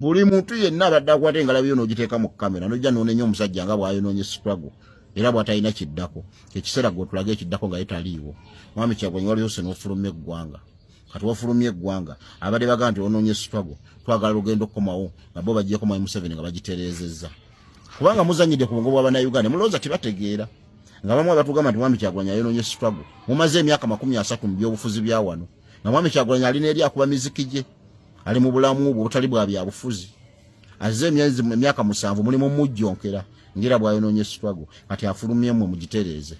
buli muntu yenna abadde akwata engalabi yo n'ogiteeka mu kamera n'ojja n'onenya omusajja nga bw'ayonoonye struggle era bw'atalina kiddako ekiseera gwe otulaga ekiddako nga yetaliiwo mwami Kyagulanyi waliyo se n'ofulumya eggwanga kati wafulumya eggwanga abadde bagaa nti onoonye struggle twagala lugendo okukomawo nga bo bajjeko mwami Museveni nga bagitereezezza kubanga muzanyidde ku bwongo bw'Abannayuganda mulowooza tebategeera nga bamwe batugamba nti mwami Kyagulanyi ayonoonye struggle mumaze emyaka 30 mu by'obufuzi bya wano nga mwami Kyagulanyi alina eri akuba miziki gye ali mu bulamu butali bwa byabufuzi azze emyaka 7 mulimu mujjonkera ngira bwayonoonye struggle kati afulumyemu mugitereeze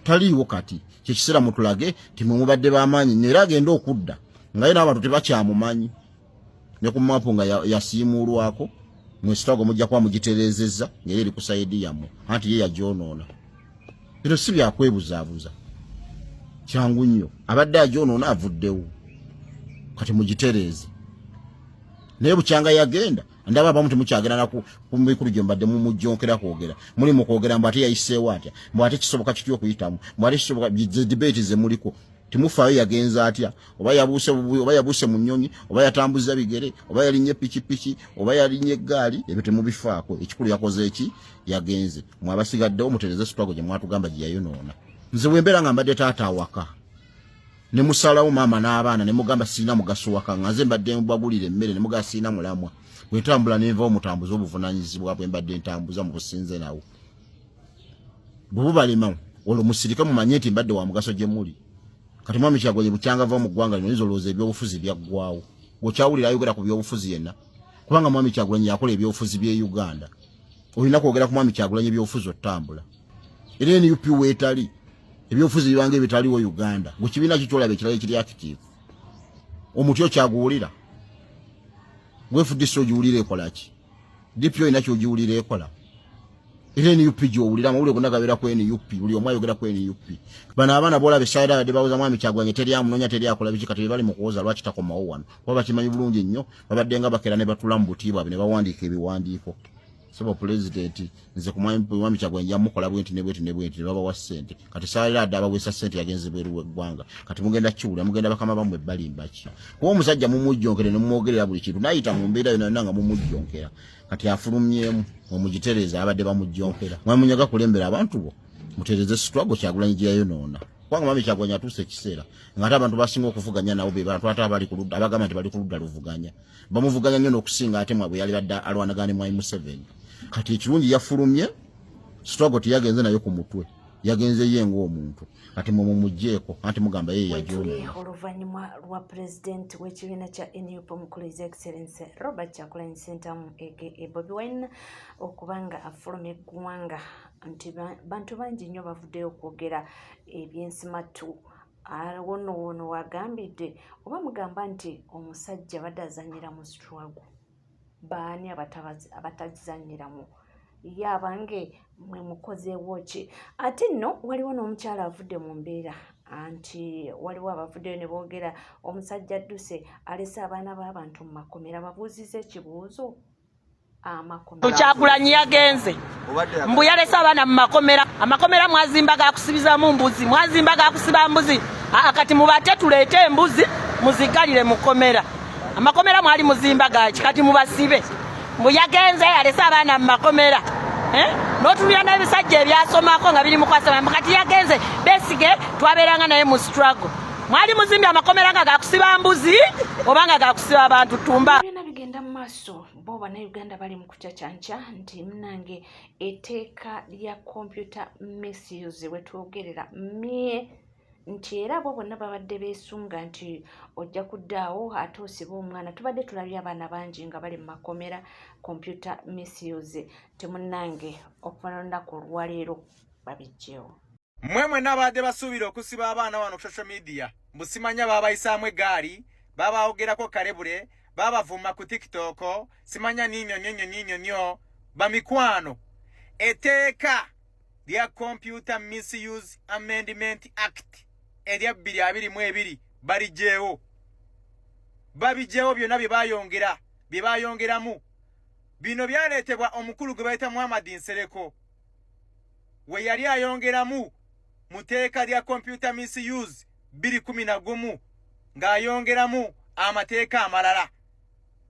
taliiwo kati kyekisera mutulage timumubadde b'amaanyi nera agenda okudda nga ye n'abantu tebakyamumanyi ne ku mapu nga yasiimuulwako mu struggle mujja kuba mugitereezezza ngeri eri ku sayidi yammwe anti ye yagyonoona bino si byakwebuzaabuza kyangu nnyo abadde agyonoona avuddewo kati mugitereeze naye bukyanga yagenda ndaba abamu temukyagenda naku kumikulu gye mbadde mumujjonkera kwogera muli mu kwogera mbu ate yayiseewo atya mbu ate kisoboka kityo okuyitamu mbu ate kisoboka debate ze muliko timufaayo yagenza atya oba yabuuse mu nnyonyi oba yatambuza bigere oba yalinye pikipiki oba yalinye eggaali ebyo temubifaako ekikulu yakoze eki yagenze mwabasigaddewo mutereze struggle gye mwatugamba gye yayonoona nze bwe mbeera nga mbadde taata awaka ne musalawo maama n'abaana ne mugamba sirina mugaso waka nga nze mbadde mbagulira emmere ne mugamba sirina mulamwa bwe ntambula nenva omutambuza obuvunaanyizibwa bwe mbadde ntambuza mu businze nawo bwe bubalema olwo musirike mumanye nti mbadde wa mugaso gye muli kati mwami Kyagulanyi bukyanga va mu ggwanga lino oyinza olowooza ebyobufuzi byaggwawo bw'okyawulira ayogera ku byobufuzi yenna kubanga mwami Kyagulanyi yakola ebyobufuzi by'e Uganda olina kwogera ku mwami Kyagulanyi ebyobufuzi otambula era NUP weetali ebyobufuzi bibange ebitaliwo Uganda gwe kibiina kikyolaba ekirala ekiri active omuti okyaguwulira gwefudde ogiwulira ekola ki DPO ina kyogiwulira ekola era NUP gyowulira amawulire gonna gabeera ku NUP buli omu ayogera ku NUP bano abaana boolaba essayida badde bawuza mwami Kyagulanyi teri amunoonya teri akola biki kati bali mu kuwoza lwaki takomawo wano kuba bakimanyi bulungi nnyo babadde nga bakera ne batula mu butiibwa ne bawandiika ebiwandiiko sebo pulezidenti nze ku mwami Kyagulanyi yamukola bwenti ne bwenti ne babawa ssente kati essayida adde abaweesa ssente yagenze bweru w'eggwanga kati mugenda kiwulira mugenda bakama bamwe ebbalimba ki kuba omusajja mumujjonkere ne mumwogerera buli kintu nayita mu mbeera yonna nga mumujjonkera kati afulumyemu omugitereeza abadde bamujjonkera mwamunyaga kulembera abantu bo mutereze struggle Kyagulanyi gye yayonoona kubanga mwami Kyagulanyi atuuse ekiseera ng'ate abantu basinga okuvuganya nabo be bantu ate abali ku ludda abagamba nti bali ku ludda luvuganya bamuvuganya nnyo n'okusinga ate mwabwe yali badde alwanagana ne mwami Museveni kati ekirungi yafulumye struggle teyagenze nayo ku mutwe yagenze ye ng'omuntu kati mumugjeeko anti mugamba ye yagyonoona oluvannyuma lwa pulezidenti w'ekibiina kya NUP omukulu His Excellency Robert Kyagulanyi Ssentamu aka Bobi Wine okubanga afulumya eggwanga nti bantu bangi nnyo bavuddeyo okwogera ebyensimatu wono wagambidde oba mugamba nti omusajja badde azannyira mu struggle baani abatazannyiramu yabange mwe mukozeewo ki ate nno waliwo n'omukyala avudde mu mbeera anti waliwo abavuddeyo ne boogera omusajja adduse alese abaana b'abantu mu makomera babuuziza ekibuuzo amakomera Kyagulanyi yagenze mbu yalese abaana mu makomera amakomera mwazimba gakusibizamu mbuzi mwazimba gakusiba mbuzi kati mubate tuleete embuzi muzigalire mu komera amakomera mwali muzimba gaki kati mubasibe mbu yagenze alese abaana mu makomera n'otulira n'ebisajja ebyasomako nga biri mu kwasama kati yagenze besige twabeeranga naye mu struggle mwali muzimbye amakomera nga gakusiba mbuzi oba nga gakusiba abantu tumba byonna bigenda mu maaso bo bannayuganda bali mu kucacyanca nti munange etteeka lya computer misuse wetwogerera mye nti era bo bonna babadde beesunga nti ojja kuddaawo ate osiba omwana tubadde tulabye abaana bangi nga bali mu makomera computer misuse temunnange okuva n'olunaku olwaleero babijjewo mmwe mwenna abadde basuubira okusiba abaana wano ku social media mbusimanya baabayisaamu eggaali babaawogerako kalebule babavuma ku TikTok simanya niinyo bamikwano etteeka lya Computer Misuse Amendment Act erya 2022 babijjeewo byonna bye baayongeramu bino byaleetebwa omukulu gwe bayita Muhammad Nsereko we yali ayongeramu mu tteeka lya Computer Misuse 2011 ng'ayongeramu amateeka amalala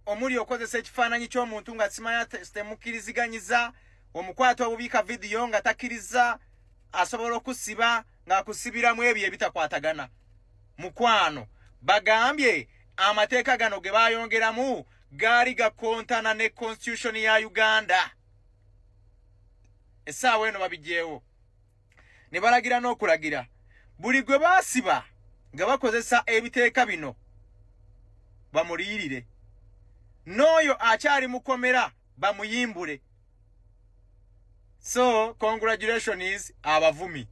omuli okozesa ekifaananyi ky'omuntu nga simanya temukkirizganyiza, omukwata obubiika vidiyo nga takkiriza, asobola okusiba ng'akusibiramu ebyo ebitakwatagana. Mukwano bagambye amateeka gano ge baayongeramu gaali gakontana ne constitution ya Uganda. Essaawa eno babigyewo ne balagira n'okulagira buli gwe baasiba nga bakozesa ebiteeka bino bamuliyirire, n'oyo akyali mukomera bamuyimbule. So congratulations abavumi.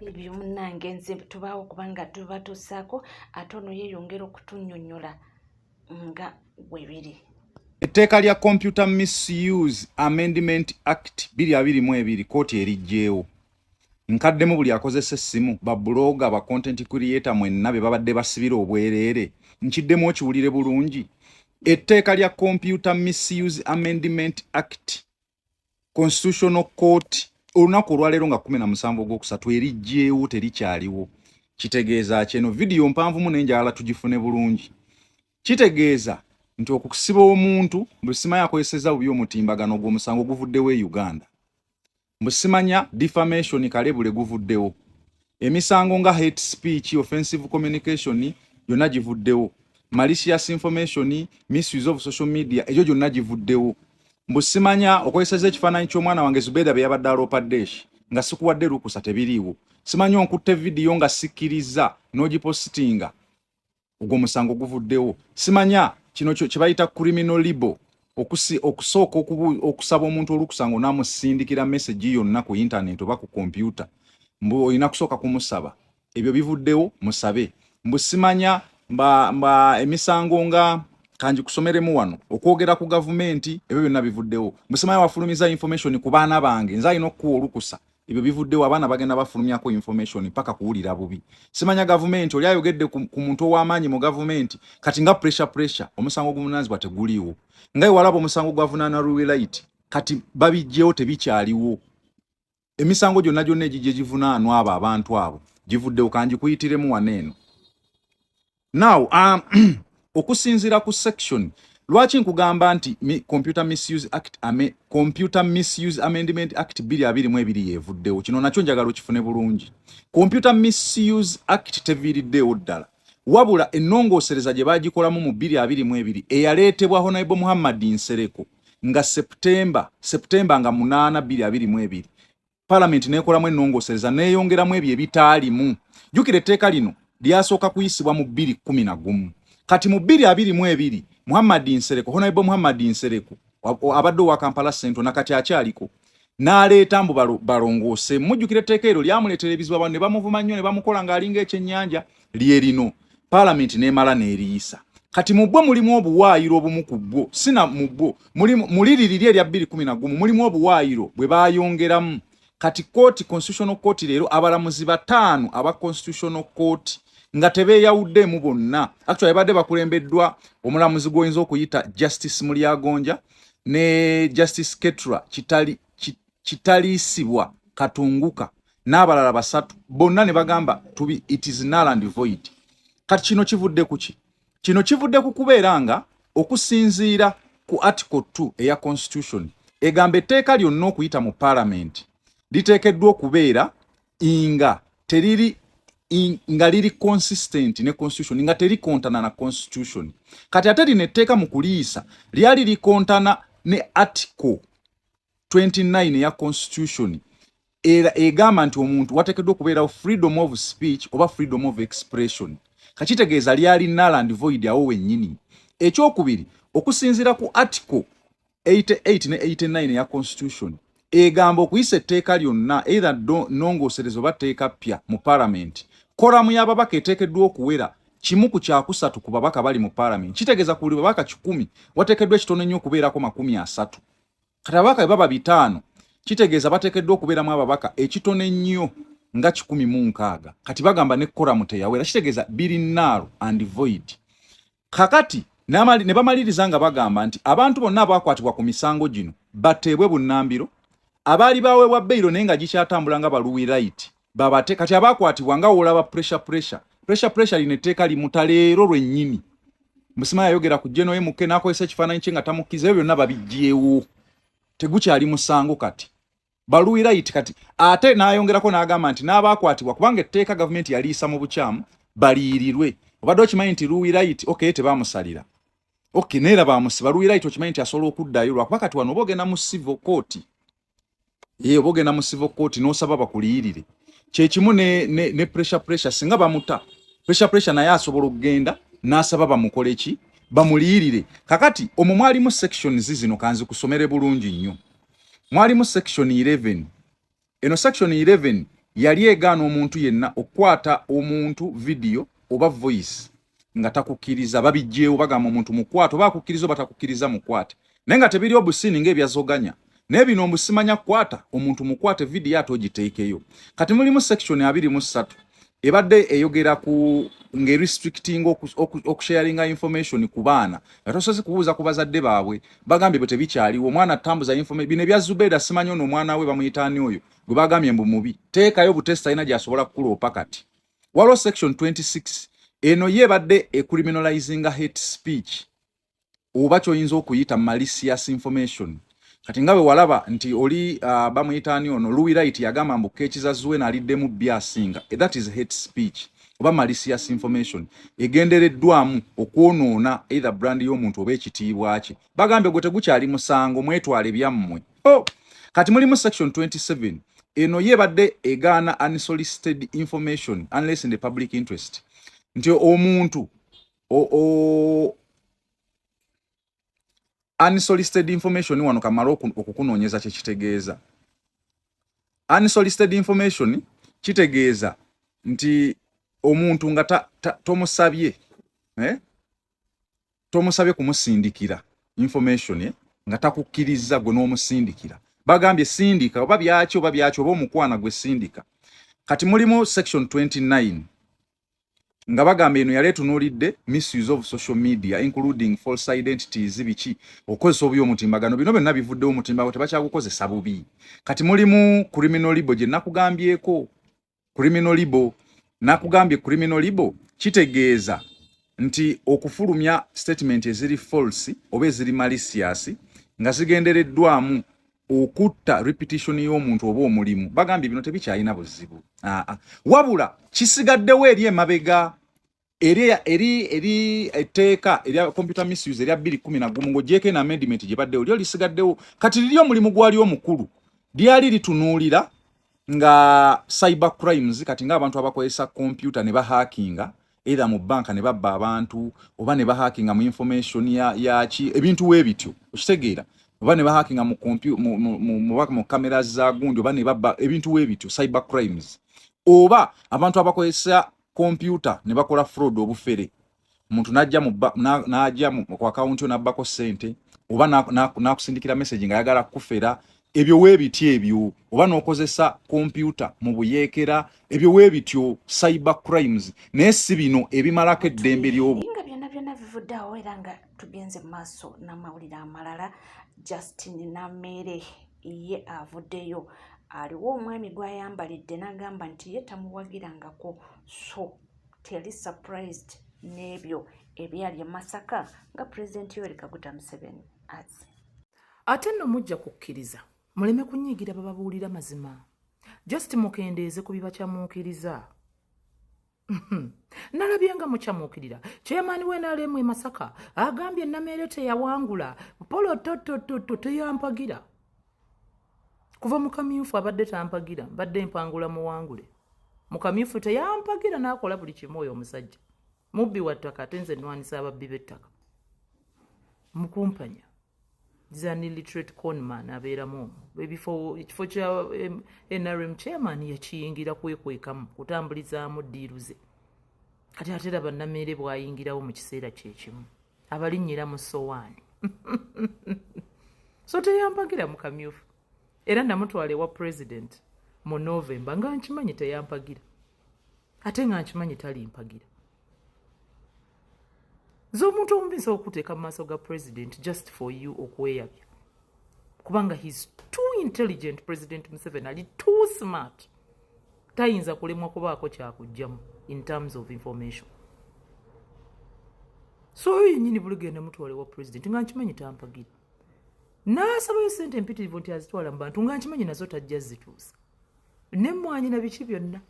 Ebyo munnange nze tubaawo kubanga tubatuusaako ate ono yeeyongera okutunnyonnyola nga bwebiri. Etteeka lya Computer Misuse Amendment Act 2022 kooti eriggyeewo. Nkaddemu buli akozesa essimu, ba blogger, ba content creator mwenna be babadde basibira obwereere. Nkiddemu okiwulire bulungi. Etteeka lya Computer Misuse Amendment Act Constitutional Court olunaku olwaleero nga 17 ogwokusatu eriggyeewo, terikyaliwo. Kitegeeza kyeno video mpanvu mu nenjala tugifune bulungi. Kitegeeza nti okusiba omuntu mbusimanya akozeseza bubi omutimbagano gw'omusango guvuddewo e Uganda. Mbusimanya defamation kalebule guvuddewo. Emisango nga hate speech, offensive communication yonna givuddewo. Malicious information, misuse of social media egyo gyonna givuddewo. Mbusimanya okozeseza ekifaananyi ky'omwana wange Zubeda bye yabadde alopadesh nga sikuwadde lukusa tebiriiwo. Simanya onkutte video nga sikkiriza n'ogipostinga ogwo musango guvuddewo. Simanya kino kye bayita criminal libel okusooka okusaba omuntu olukusango n'amusindikira message yonna ku internet oba ku computer. Mbu olina kusooka kumusaba. Ebyo bivuddewo musabe. Mbusimanya mba emisango nga kanji kusomeremu wano okwogera ku gavumenti ebyo byonna bivuddewo. Mbusimanya wafulumiza information ku baana bange nze alina okuwa olukusa. Ebyo bivuddewo, abaana bagenda bafulumyako information paka kuwulira bubi. Simanya gavumenti oli ayogedde ku muntu ow'amaanyi mu gavumenti kati nga pressure omusango gw'omunaanzibwa teguliiwo. Nga ewalaba omusango gwavunaana Ruwelite kati babijjewo tebikyaliwo. Emisango gyonna egijje givunaanwa abo abantu abo givuddewo, kanji kuyitiremu waneeno. Now okusinziira ku section lwaki nkugamba nti Computer Misuse Amendment Act 2022 yevuddewo, kino nakyo njagala okifune bulungi. Computer Misuse Act teviiriddeewo ddala, wabula ennongoosereza gye baagikolamu mu 2022 eyaleetebwa Honorable Muhammad Nsereko nga September nga 8 2022 Parliament n'ekolamu ennongoosereza n'eyongeramu ebyo ebitaalimu. Jjukira etteeka lino lyasooka kuyisibwa mu 2011. Kati mu 2022 Muhammad Nsereko, Honorable Muhammad Nsereko abadde wa Kampala Central nakati akyaliko n'aleeta mbu balongoose. Mujjukira etteeka eryo lyamuleetera ebizibu, abantu ne bamuvuma nnyo ne bamukola ng'alinga ekyennyanja lye lino. Parliament n'emala n'eriyisa. Kati mu bwo mulimu obuwaayiro obumu ku bwo, sina mu bwo muliriri erya 2011 mulimu obuwaayiro bwe baayongeramu. Kati Constitutional Court leero abalamuzi 5 aba Constitutional Court nga tebeeyawuddemu bonna. Actually badde bakulembeddwa omulamuzi gw'oyinza okuyita Justice Mulyagonja ne Justice Ketra kitaliisibwa Katunguka n'abalala 3 bonna ne bagamba it is null and void. Kati kino kivudde ku ki? Kino kivudde ku kubeera nga okusinziira ku Article 2 eya Constitution egamba etteeka lyonna okuyita mu Parliament liteekeddwa okubeera nga liri consistent ne Constitution, nga terikontana na Constitution. Kati ate lino etteeka mu kuliisa lyali likontana ne Article 29 ya Constitution era egamba nti omuntu wateekeddwa okubeerawo freedom of speech oba freedom of expression. Kakitegeeza lyali null and void awo wennyini. Ekyokubiri, okusinziira ku Article 88 ne 89 ya Constitution egamba okuyisa etteeka lyonna either nnongooserezo oba tteeka ppya mu Parliament, koramu y'ababaka eteekeddwa okuwera kimu ku kyakusatu ku babaka bali mu Parliament. Kitegeeza ku buli babaka 10 wateekeddwa ekitono ennyo okubeerako 30. Kati ababaka baba 5 kitegeeza bateekeddwa okubeeramu ababaka ekitono ennyo nga 16. Kati bagamba ne koramu teyawera, kitegeeza biri null and void. Kakati ne bamaliriza nga bagamba nti abantu bonna abakwatibwa ku misango gino bateebwe bunnambiro, abaali baweebwa beyiro naye nga gikyatambula nga baluwirayiti babate. Kati abakwatibwa nga olaba pressure lino etteeka limutaleero lwennyini Musima yayogera ku General MK n'akozesa ekifaananyi kye nga tamukkiriza, ebyo byonna babijjeewo, tegukyali musango kati. Baluwi right kati ate n'ayongerako n'agamba nti n'abaakwatibwa kubanga etteeka gavumenti yaliisa mu bukyamu baliyirirwe. Obadde okimanyi nti Luwi right okay tebaamusalira. Okay neera baamusiba Luwi right okimanyi nti asobola okuddayo lwakuba kati wano obogenda mu civil court. Obogenda mu civil court n'osaba bakuliyirire. Kye kimu ne pressure singa bamuta. Pressure naye asobola okugenda n'asaba bamukole ki bamuliyirire. Kakati omwo mwalimu sections zino kanzi kusomere bulungi nnyo. Mwalimu section 11. Eno section 11 yali egaana omuntu yenna okwata omuntu video oba voice nga takukkiriza babijjeewo bagamba omuntu mukwata oba akukkiriza oba takukkiriza mukwate. Naye nga tebiri obusini ng'ebyazoganya. Naye bino mbusimanya kwata omuntu mukwate video ato ogiteekeyo. Kati mulimu section 23 ebadde eyogera ku nge restricting okusharinga information ku baana. Atosoze kubuuza ku bazadde baabwe bagambye bwe tebikyaliwo omwana atambuza information bino bya Zubeda simanyi ono omwana we bamuyitaani oyo gwe bagambye mbu mubi. Teekayo butesta ina gy'asobola kukuloopa kati. Waliwo section 26 eno yebadde criminalizing hate speech oba kyoyinza okuyita malicious information. Kati nga bwe walaba nti oli bamuyitaani ono Luwi right yagamba mbu keekiza Zuwena aliddemu byasinga. That is hate speech oba malicious information egendereddwamu okwonoona either brand y'omuntu oba ekitiibwa kye. Bagambye gwe tegukyali musango mwetwale byammwe. Kati mulimu section 27 eno yebadde egaana unsolicited information unless in the public interest. Nti omuntu unsolicited information wano kamala okukunoonyeza kye kitegeeza. Unsolicited information kitegeeza nti omuntu nga tomusabye tomusabye kumusindikira information nga takukkiriza gwe n'omusindikira. Bagambye sindika oba byakyo oba omukwana gwe sindika. Kati mulimu section 29 nga bagambye eno yali etunuulidde misuse of social media including false identities biki okozesa obubi omutimbagano. Bino byonna bivuddewo omutimbagano tebakyagukozesa bubi. Kati mulimu criminal libel gye nakugambyeko. Criminal libel nakugambye criminal libel kitegeeza nti okufulumya statement eziri false oba eziri malicious nga zigendereddwamu okutta repetition y'omuntu oba omulimu. Bagambye bino tebikyalina buzibu. Wabula kisigaddewo eri emabega eri etteeka erya computer misuse erya 2011 ng'ogyeko en amendment gye baddewo lyo lisigaddewo. Kati liri omulimu gwali omukulu lyali litunuulira nga cyber crimes kati nga abantu abakozesa computer ne bahackinga either mu banka ne babba abantu oba ne bahackinga mu information yaki ebintu webityo okitegeera oba ne bahackinga mu computer mu kamera za gundi oba ne babba ebintu webityo cyber crimes oba abantu abakozesa computer ne bakola fraud obufere omuntu najja mu account yo nabbako sente oba nakusindikira message nga yagala kufera ebyo webityo ebyo oba n'okozesa computer mu buyeekera ebyo webityo cyber crimes naye si bino ebimalako eddembe ly'obu. Nga byonna bivuddeawo era nga tugenze mu maaso n'amawulire amalala. Justin Namere ye avuddeyo. Aliwo omwami gw'ayambalidde n'agamba nti ye tamuwagirangako so teyali surprised n'ebyo ebyali e Masaka nga Pulezidenti Yoweri Kaguta Museveni azi. Ate nno mujja kukkiriza muleme kunyiigira bababuulira mazima. Just mukendeeze ku bibakyamuukiriza. Nalabye nga mukyamuukirira chairman w'NRM e Masaka agambye Namere teyawangula Polo toto teyampagira. Kuva mukamyufu abadde tampagira badde mpangula muwangule. Mukamyufu teyampagira n'akola buli kimu oyo omusajja. Mubbi wa ttaka ate nze nnwanisa ababbi b'ettaka. Mukumpanya. Zani literate conman abeeramu ekifo kya NRM chairman yakiyingira kwekwekamu kutambulizaamu ddiiruze. Kati ate laba Namere bw'ayingirawo mu kiseera kyekimu abalinnyira mu sowaani. So teyampagira mukamyufu era namutwala ewa president mu November nga nkimanyi teyampagira ate nga nkimanyi talimpagira. Zomuntu omubiza okuteeka mu maaso ga president just for you okweyabya kubanga he's too intelligent. President Museveni ali too smart tayinza kulemwa kubaako kyakugjamu in terms of information. so oyo yennyini Bulegenda mutwale wa president nga nkimanyi tampagira n'asabayo ssente empitirivu nti azitwala mu bantu nga nkimanyi nazo tajja zituusa n'emmwanyi na biki byonna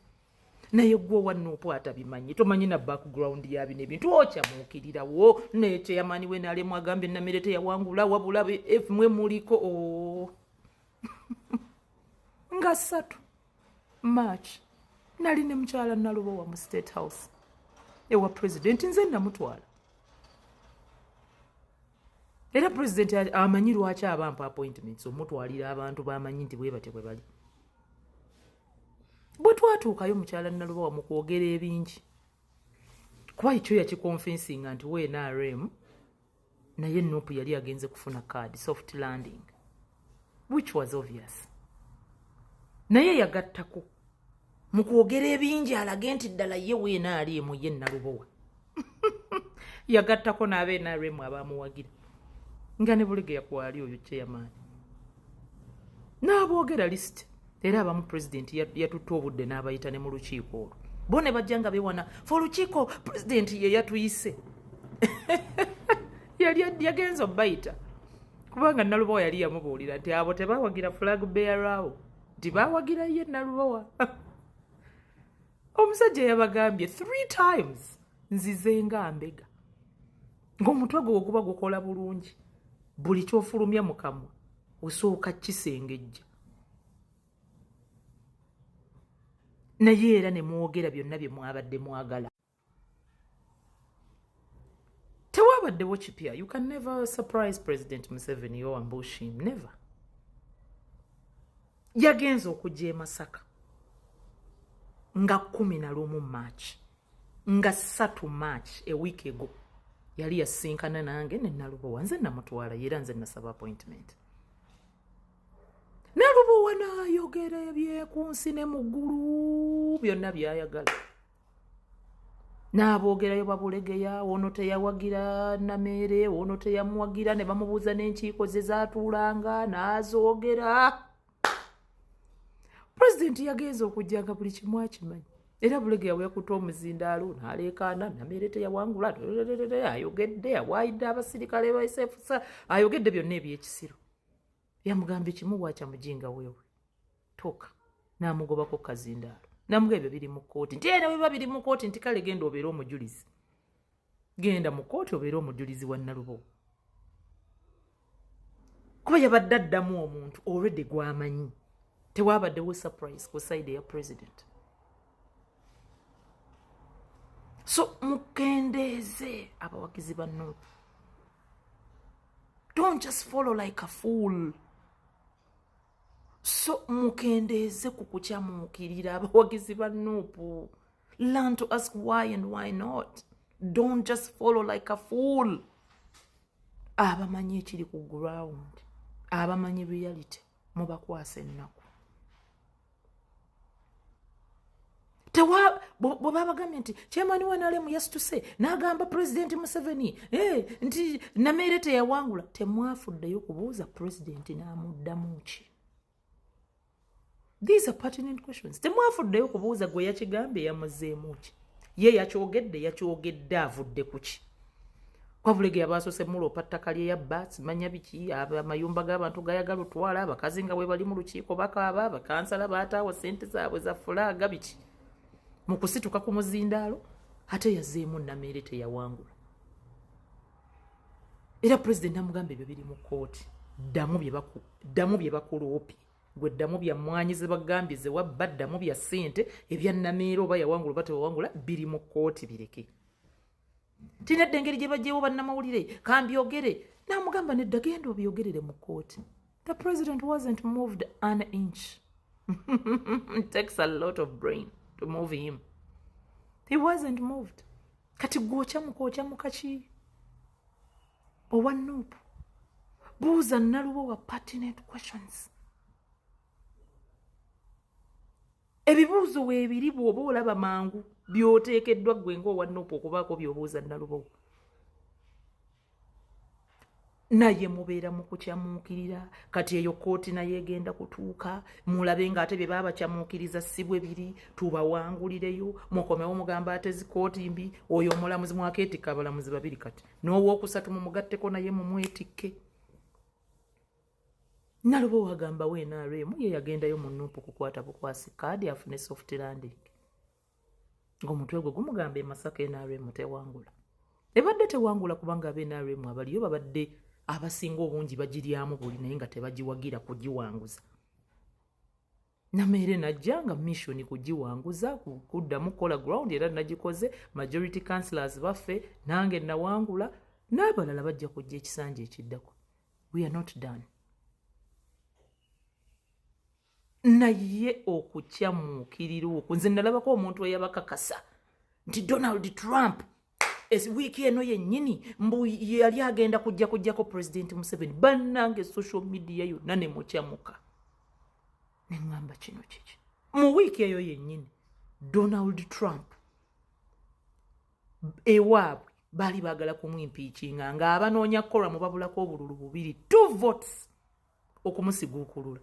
naye gwe owa Nuupu atabimanyi tomanyi na background ya bino ebintu okyamuukirirawo ne chairman we naalemu agambye Namere teyawangula wabula mwe muliko nga 3 March nali ne mukyala Nalubowa mu State House ewa president nze namutwala era president amanyi lwaki abampa appointments omutwalira abantu bamanyi nti bwe bate bwe bali bwe twatuukayo mukyala Nalubowa mu kwogera ebingi kuba ekyo yakiconfensinga nti we NRM naye Nuupu yali agenze kufuna card soft landing which was obvious naye yagattako mu kwogera ebingi alage nti ddala ye we NRM ye Nalubowa yagattako n'abe NRM abamuwagira nga ne Bulegeye kwali oyo chairman n'aboogera list era abamu president yatutta obudde n'abayita ne mu lukiiko olwo bo ne bajja nga bewana fe olukiiko president ye yatuyise yagenza obbayita kubanga Nalubowa yali yamubuulira nti abo tebawagira flag bearer awo nti bawagira ye Nalubowa omusajja yabagambye 3 times nzizenga mbega ng'omutwe gwe guba gukola bulungi buli kyofulumya mu kamwa osooka kisengejja naye era ne mwogera byonna bye mwabadde mwagala tewabaddewo kipya you can never surprise President Museveni or ambush him never yagenza okujja e Masaka nga 11 March nga 3 March a week ago yali yasinkana nange ne Nalubowa nze namutwala era nze nasaba appointment Nalubowa n'ayogera ebyekunsi ne muggulu byonna byayagala n'aboogerayo Babulegeya ono teyawagira Namere ono teyamuwagira ne bamubuuza n'enkiiko ze zaatuulanga n'azoogera president yagenza okujjanga buli kimu akimanyi era Bulegeya bwe yakuta omuzindaalo n'aleekaana Namere teyawangula ayogedde awaayidde abasirikale ba SFC ayogedde byonna ebyekisiro yamugambye kimu bwakya mujinga weewe toka n'amugobako kazindaalo n'amuga ebyo biri mu kkooti nti era biba biri mu kkooti nti kale genda obeere omujulizi genda mu kkooti obeere omujulizi wa Nalubowa kuba yabadde addamu omuntu already gwamanyi tewabaddewo surprise ku side ya president so mukendeeze abawagizi ba Nuupu don't just follow like a fool so mukendeeze ku kukyamuukirira abawagizi ba Nuupu learn to ask why and why not don't just follow like a fool abamanyi ekiri ku ground abamanyi reality mubakwasa ennaku bwe babagambye nti chairman we NRM yes to say n'agamba President Museveni nti Namere teyawangula temwafuddeyo kubuuza president n'amuddamu ki these are pertinent questions temwafuddeyo kubuuza gwe yakigambye yamuzeemu ki ye yakyogedde avudde ku ki kwa Bulegeya basoose mulopa ttaka lye yabba simanya biki amayumba g'abantu gayagala otwala abakazi nga bwe bali mu lukiiko bakaaba abakansala baataawo ssente zaabwe za fulaaga biki mu kusituka ku muzindaalo ate yazeemu Namere teyawangula era president namugamba ebyo biri mu kkooti ddamu bye bakuloopye gwe ddamu bya mmwanyi ze bagambye ze wabba ddamu bya ssente ebya Namere oba yawangula oba tewawangula biri mu kkooti bireke tinedde engeri gye bajjeewo bannamawulire kambyogere n'amugamba nedda genda obyogerere mu kkooti the president wasn't moved an inch it takes a lot of brain to move him he wasn't moved kati gwokya mukaki owa Nuupu buuza Nalubowa pertinent questions ebibuuzo weebiri bw'oba olaba mangu by'oteekeddwa gwe ng'owa Nuupu okubaako by'obuuza Nalubowa naye mubeera mu kukyamuukirira kati eyo kooti naye egenda kutuuka mulabe ng'ate bye baabakyamuukiriza si bwe biri tubawangulireyo mukomewo mugamba ate zikooti mbi oyo omulamuzi mwakeetikka abalamuzi babiri kati n'owookusatu mumugatteko naye mumwetikke naloba wagamba we NRM ye yagendayo mu Nuupu kukwata bukwasi kaadi afune soft landing ng'omutwe gwe gumugamba e Masaka NRM tewangula ebadde tewangula kubanga abe NRM abaliyo babadde abasinga obungi bagiryamu buli naye nga tebagiwagira kugiwanguza Nameere najja nga mission kugiwanguza kuddamu kola ground era nagikoze majority councillors baffe nange nawangula n'abalala bajja kujja ekisanja ekiddako we are not done naye okukyamuukirira okwo nze nalabako omuntu eyabakakasa nti Donald Trump wiiki eno yennyini mbu yali agenda kujjako President Museveni bannange social media yonna ne mukyamuka ne ŋŋamba kino kiki mu wiiki eyo yennyini Donald Trump ewaabwe baali baagala kumwimpiikinga ng'abanoonya kkolwa mubabulako obululu 2 votes okumusiguukulula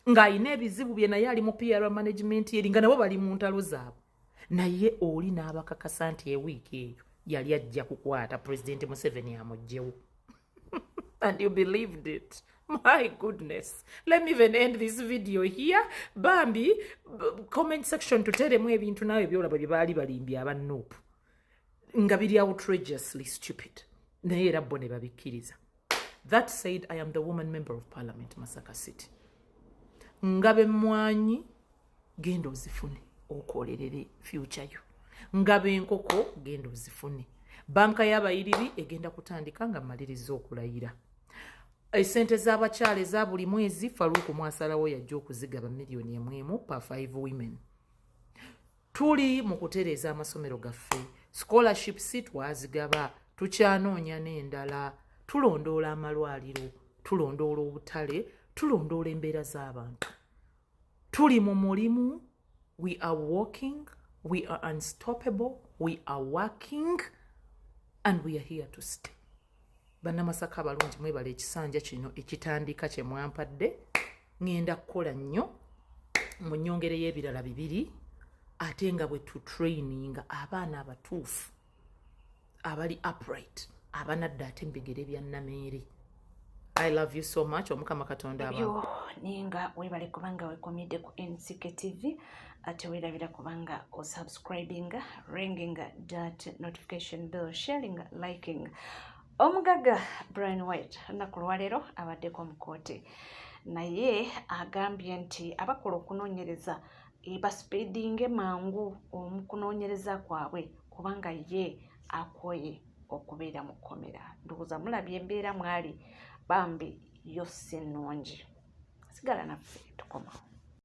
ng'ayina ebizibu bye naye ali mu PR management yeri nga nabo bali mu ntalo zaabwe naye oli n'abakakasa nti ewiiki eyo yali ajja kukwata President Museveni amugyewo and you believed it. My goodness. Let me even end this video here. Bambi, comment section tuteremu ebintu nawe byolaba bye baali balimbye aba Nuupu nga biri outrageously stupid naye era bo ne babikkiriza. That said, I am the woman member of parliament Masaka City. Ngabe mwanyi genda ozifune okolerere future yo. Ngabe enkoko genda ozifune. Banka y'abayiriri egenda kutandika nga maliriza okulayira. Esente z'abakyala eza buli mwezi Faruku mwasalawo yajja okuzigaba miliyoni 1 per 5 women. Tuli mu kutereeza amasomero gaffe. Scholarships twazigaba, tukyanoonya n'endala. Tulondoola amalwaliro, tulondoola obutale, tulondoola embeera z'abantu. Tuli mu mulimu, we are walking, we are unstoppable, we are working, and we are here to stay. Bannamasaka abalungi mwebala ekisanja kino ekitandika kye mwampadde ngenda kukola nnyo mu nnyongere y'ebirala 2 ate nga bwe tutraininga abaana abatuufu abali upright abanadda ate mbigere bya Nameere. I love you so much. Omukama Katonda yo ninga webale kubanga wekomide ku NCK TV ate welabira kubanga o subscribing, ringing that notification bell, sharing, liking. Omugaga Brian White nakulwalero abaddeko mu kooti naye agambye nti abakola okunoonyereza baspeedinge mangu omukunoonyereza kwabwe kubanga ye akoye okubeera mu kkomera. Ndowooza mulabye embeera mwali bambi yo si nnungi. Sigala naffe tukomawo.